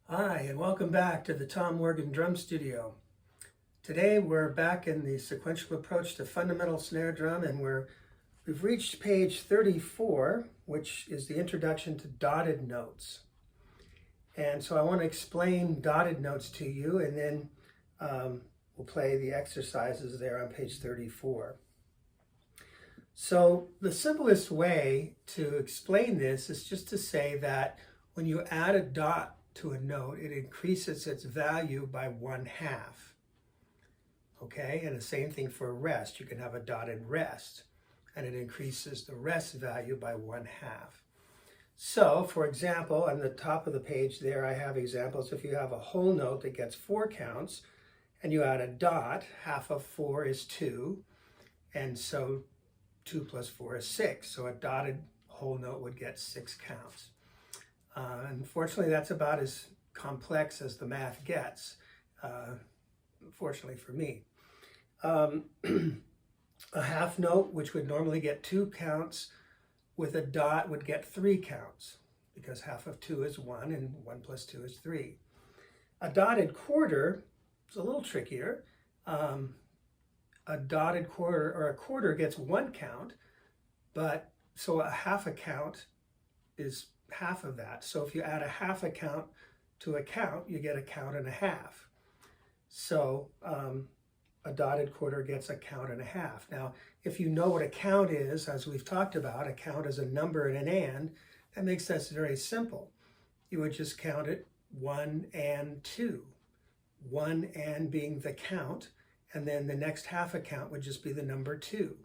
Hi, and welcome back to the Tom Morgan Drum Studio. Today we're back in the sequential approach to fundamental snare drum, and we've reached page 34, which is the introduction to dotted notes. And so I want to explain dotted notes to you, and then we'll play the exercises there on page 34. So the simplest way to explain this is just to say that when you add a dot to a note, it increases its value by 1/2. Okay, and the same thing for a rest. You can have a dotted rest, and it increases the rest value by 1/2. So, for example, on the top of the page there, I have examples. If you have a whole note that gets 4 counts, and you add a dot, 1/2 of 4 is 2, and so 2 plus 4 is 6. So a dotted whole note would get 6 counts. Unfortunately, that's about as complex as the math gets, fortunately for me. A half note, which would normally get 2 counts, with a dot would get 3 counts, because 1/2 of 2 is 1, and 1 plus 2 is 3. A dotted quarter is a little trickier. A dotted quarter, or a quarter, gets 1 count, but so a 1/2 a count is 1/2 of that. So if you add a 1/2 a count to a count, you get a count and a half. So a dotted quarter gets a count and a half. Now, if you know what a count is, as we've talked about, a count is a number and an and, that makes this very simple. You would just count it 1 and 2. 1 and being the count, and then the next 1/2 a count would just be the number 2.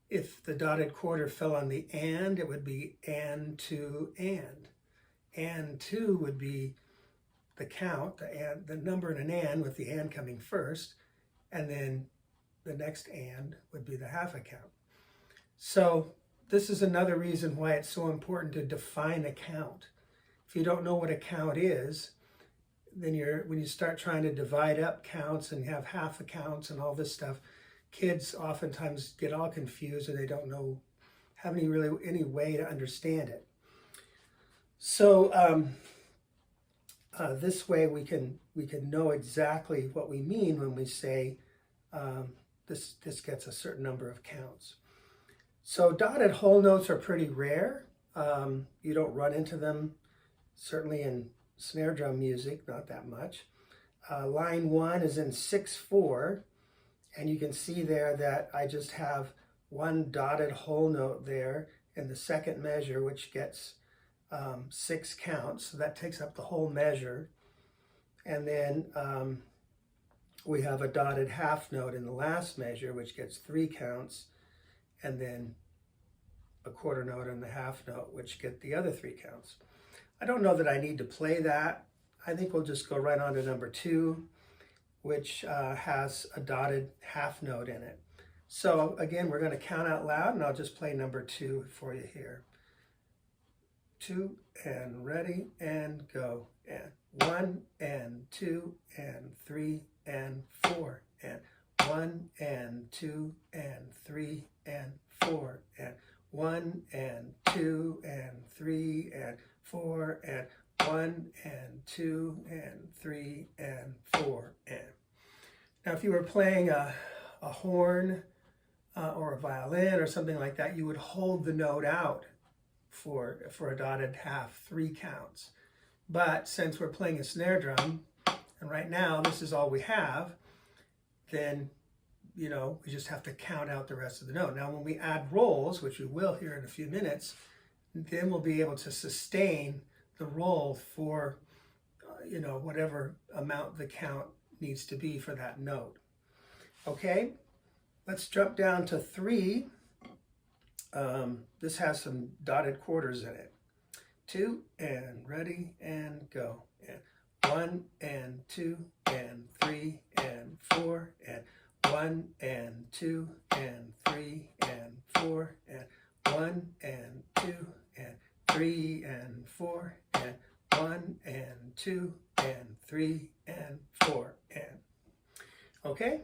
If the dotted quarter fell on the and, it would be and 2 and. And 2 would be the count, the number in an and with the and coming first, and then the next and would be the 1/2 a count. So this is another reason why it's so important to define a count. If you don't know what a count is, then when you start trying to divide up counts and have 1/2 a counts and all this stuff, kids oftentimes get all confused and they don't have any way to understand it. So this way we can know exactly what we mean when we say this gets a certain number of counts. So dotted whole notes are pretty rare. You don't run into them, certainly in snare drum music, not that much. Line 1 is in 6/4. And you can see there that I just have 1 dotted whole note there in the second measure, which gets 6 counts. So that takes up the whole measure. And then we have a dotted half note in the last measure, which gets 3 counts. And then a quarter note in the half note, which get the other 3 counts. I don't know that I need to play that. I think we'll just go right on to number 2, which has a dotted half note in it. So again, we're going to count out loud, and I'll just play number 2 for you here. 2 and ready and go, and 1 and 2 and 3 and 4 and 1 and 2 and 3 and 4 and 1 and 2 and 3 and 4 and 1 and 2 and 3 and 4 and. Now, if you were playing a horn or a violin or something like that, you would hold the note out for a dotted half, 3 counts. But since we're playing a snare drum, and right now this is all we have, then we just have to count out the rest of the note. Now, when we add rolls, which we will here in a few minutes, then we'll be able to sustain the roll for whatever amount the count needs to be for that note. Okay, let's jump down to 3. This has some dotted quarters in it. 2 and ready and go, and 1 and 2 and 3 and 4 and 1 and 2 and 3 and 4 and 1 and 2 and 3 and 4 and 1 and 2 and 3 and 4 and. Okay,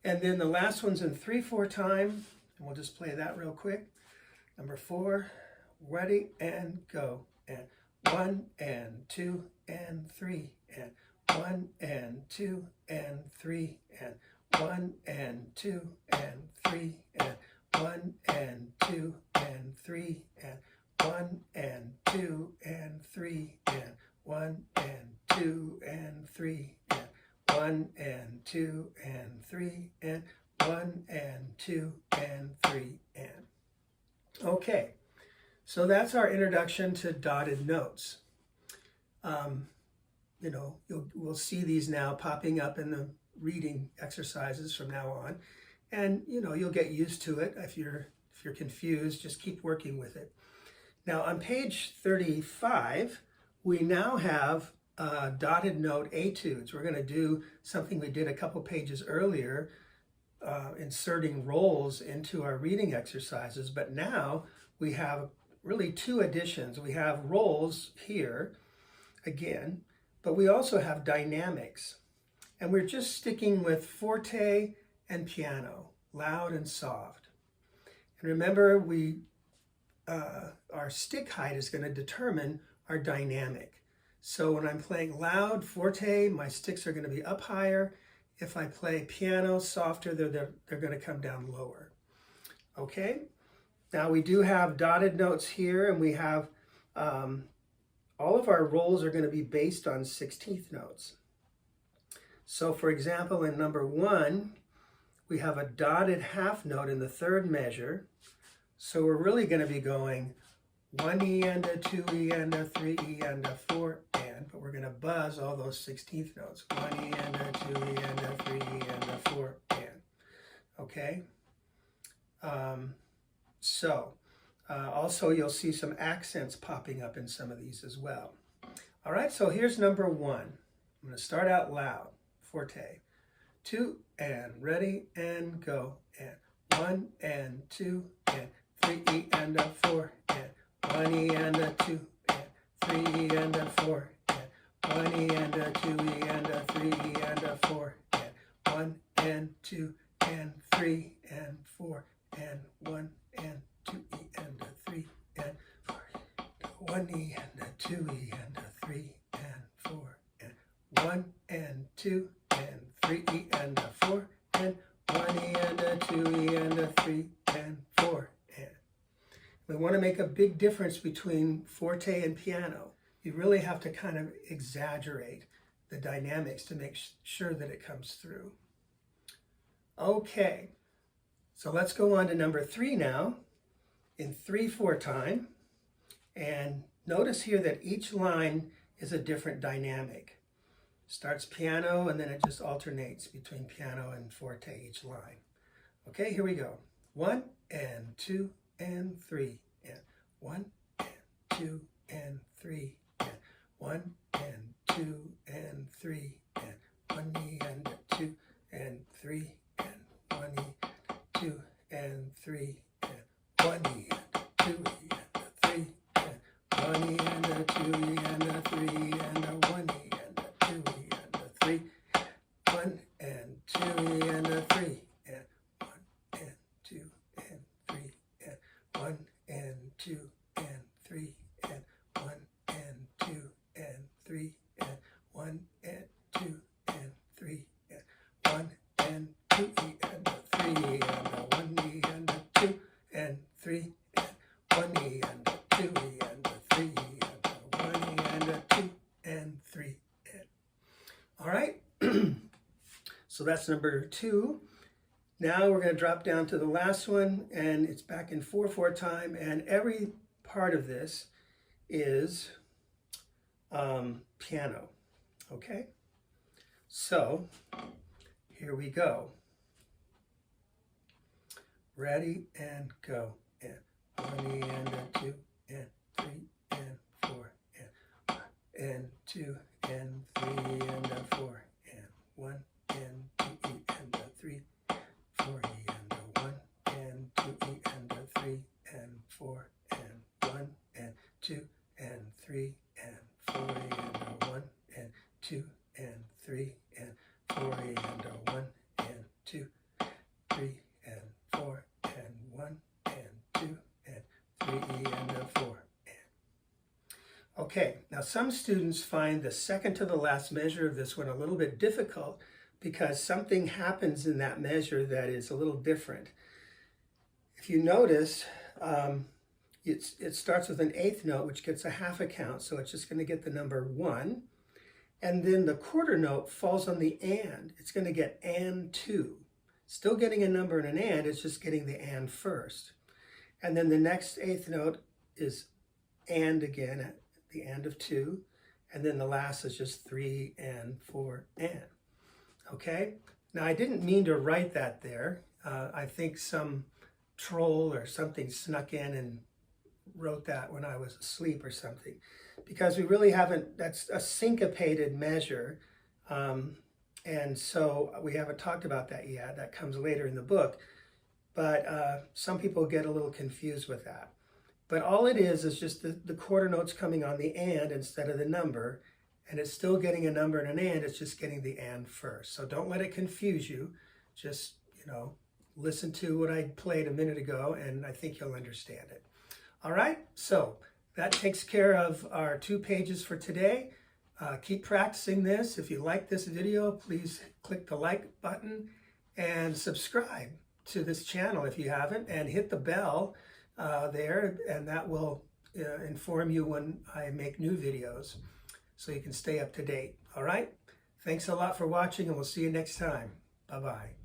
and then the last one's in 3/4 time, and we'll just play that real quick. Number 4, ready and go, and 1 and 2 and 3 and 1 and 2 and 3 and 1 and 2 and 3 and 1 and 2 and 3 and 1 and 2 and 3 and 1 and 2 and 3 and 1 and 2 and 3 and 1 and 2 and 3 and. Okay, so that's our introduction to dotted notes. We'll see these now popping up in the reading exercises from now on, and you'll get used to it. If you're confused, just keep working with it. Now on page 35, we now have dotted note etudes. We're going to do something we did a couple pages earlier, inserting roles into our reading exercises, but now we have really two additions. We have roles here again, but we also have dynamics, and we're just sticking with forte and piano, loud and soft. And remember, our stick height is going to determine our dynamic. So when I'm playing loud, forte, my sticks are going to be up higher. If I play piano, softer, they're going to come down lower. Okay? Now we do have dotted notes here, and we have all of our rolls are going to be based on 16th notes. So for example, in number 1, we have a dotted half note in the third measure. So we're really going to be going 1 E and a 2 E and a 3 E and a 4 and, but we're going to buzz all those 16th notes. 1 E and a 2 E and a 3 E and a 4 and. Okay? Also you'll see some accents popping up in some of these as well. All right, so here's number 1. I'm going to start out loud, forte. 2 and, ready and go, and 1 and 2 and 3 E and a 4 and 1 E and a 2 and 3 E and a 4 and 1 E and a 2 E and a 3 E and a 4 and 1 and 2 and 3 and 4 and 1 and 2 E and a 3 and 4 1 E and a 2 E and a 3 and 4 and 1 and 2 and 3 E and a 4 and 1 E and a 2 E and a 3 and 4 and. We want to make a big difference between forte and piano. You really have to kind of exaggerate the dynamics to make sure that it comes through. Okay, so let's go on to number 3 now, in 3/4 time. And notice here that each line is a different dynamic. Starts piano, and then it just alternates between piano and forte each line. Okay, here we go. 1 and 2 and 3 and 1 and 2 and 3 and 1 and 2 and 3 and 1 E and 2 and 3 and 1 E 2 and 3 and 1 E and 2 E and 3 and 1 E and 2 E and 3 and 1 E and 2 E and 3 1 and 2 E and 3 and 1 and 2 and 3 and 1 and 2 and 3 and 1 and 2 and 3 and 1 and 2 and 3 and 1 and 2 E and 3 and 1 E and 2 and 3 and 1 E and 2 E and 3 and 1 E and 2 and 3 and. All right. So that's number 2. Now we're going to drop down to the last one, and it's back in 4/4 time, and every part of this is piano. Okay? So here we go. Ready and go. And 1 E and 2 and 3 and 4 and 1 and 2 and 3 and 4 and 1 and 2 E and 3 4 E and 1 and 2 E and 3 and 4 and 1 and 2 and 3 and 4 E and 1 and 2 and 3 and 4 E and 1 and 2 3 and 4 and 1 and 2 and 3 E and 4 and. Okay, now some students find the second to the last measure of this one a little bit difficult because something happens in that measure that is a little different. If you notice, it starts with an eighth note, which gets a half a count, so it's just going to get the number 1. And then the quarter note falls on the and. It's going to get and 2. Still getting a number and an and, it's just getting the and first. And then the next eighth note is and again, at the and of 2. And then the last is just 3 and 4 and. Okay? Now I didn't mean to write that there. I think some troll or something snuck in and wrote that when I was asleep or something, because we really haven't, that's a syncopated measure. And so we haven't talked about that yet. That comes later in the book. But some people get a little confused with that. But all it is just the quarter notes coming on the and instead of the number. And it's still getting a number and an and. It's just getting the and first. So don't let it confuse you. Just, listen to what I played a minute ago, and I think you'll understand it. All right, so that takes care of our 2 pages for today. Keep practicing this. If you like this video, please click the like button and subscribe to this channel if you haven't, and hit the bell there, and that will inform you when I make new videos so you can stay up to date. All right, thanks a lot for watching, and we'll see you next time. Bye-bye.